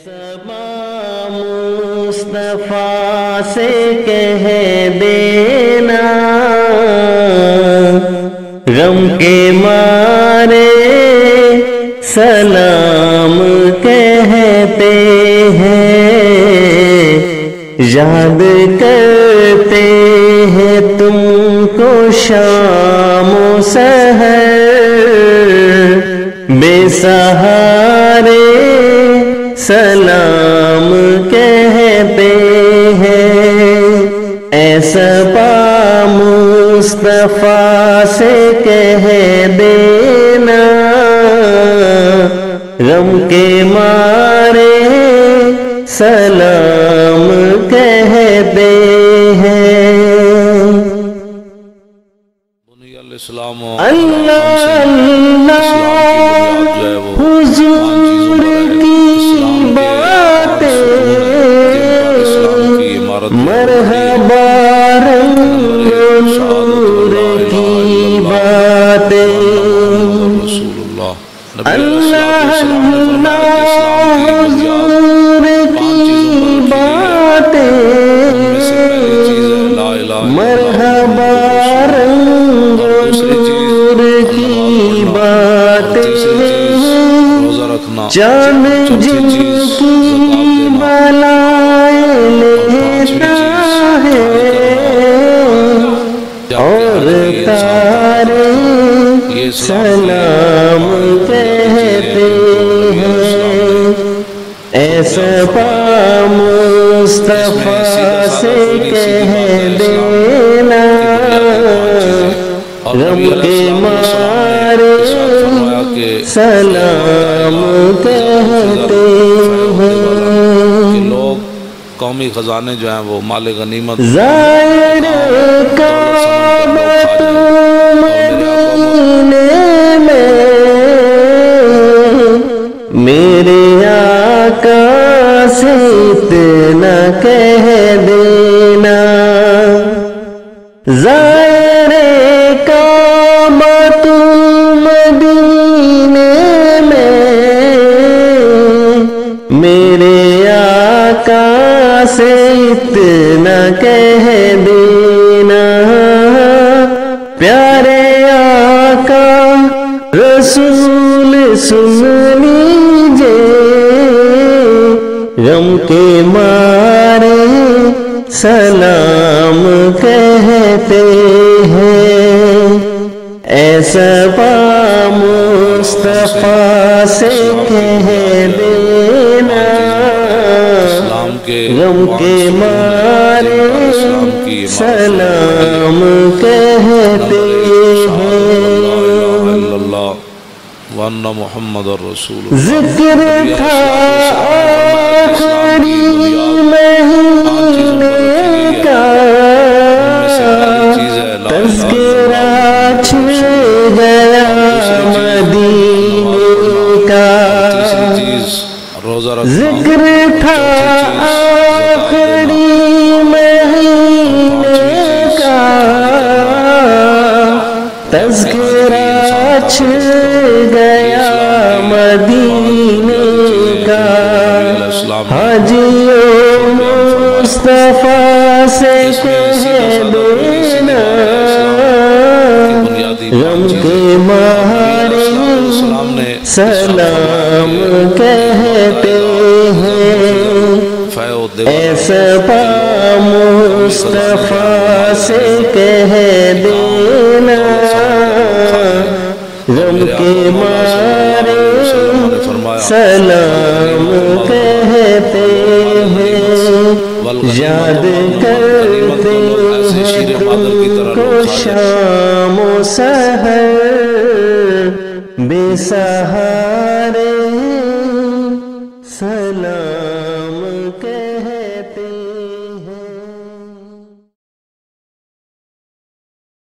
صبا مصطفیٰ سے کہہ دینا غم کے مارے سلام کہتے ہیں، یاد کرتے ہیں تم کو شام و سحر، بے سہارے سلام کہتے ہیں۔ ایسا با مصطفیٰ سے کہہ دینا غم کے مارے سلام کہتے ہیں۔ اللہ اللہ حضور کی باتیں، مرحبا رنگ نور کی باتیں، اللہ اللہ حضور کی باتیں، مرحبا رنگ نور کی باتیں، جان جن کی بلائیں لیتا ہے اور تارے سلام کہتے ہیں۔ ایسا با مصطفیٰ سے کہہ دینا غم کے مارے سلام کہتے ہیں۔ لوگ قومی خزانے جو ہیں وہ مال غنیمت ظاہر کعبۃ مدینے میں میرے آقا سے اتنا کہہ دینا، ظاہر کعبۃ مدینے میں میرے آقا سے اتنا کہہ دینا، پیارے آقا رسول سن لیجئے غم کے مارے سلام کہتے ہیں۔ ایسا با مصطفیٰ سے کہہ دینا غم کے مارے سلام کہتے ہیں۔ وَأَنَّ مُحَمَّدَ الرَّسُولُ ذکر تھا آخری مہینے کا، تذکرہ چھڑ گیا مدینے کا، ذکر تھا آخری مہینے کا، تذکرہ چھڑ گیا مدینے کا، حاجیوں مصطفیٰ سے کہہ دینا غم کے مارے سلام کہتے ہیں۔ ایسا با مصطفیٰ سے کہہ دینا غم کے مارے سلام کہتے ہیں، یاد کرتے ہیں تم کو شام و سحر، بے سہارے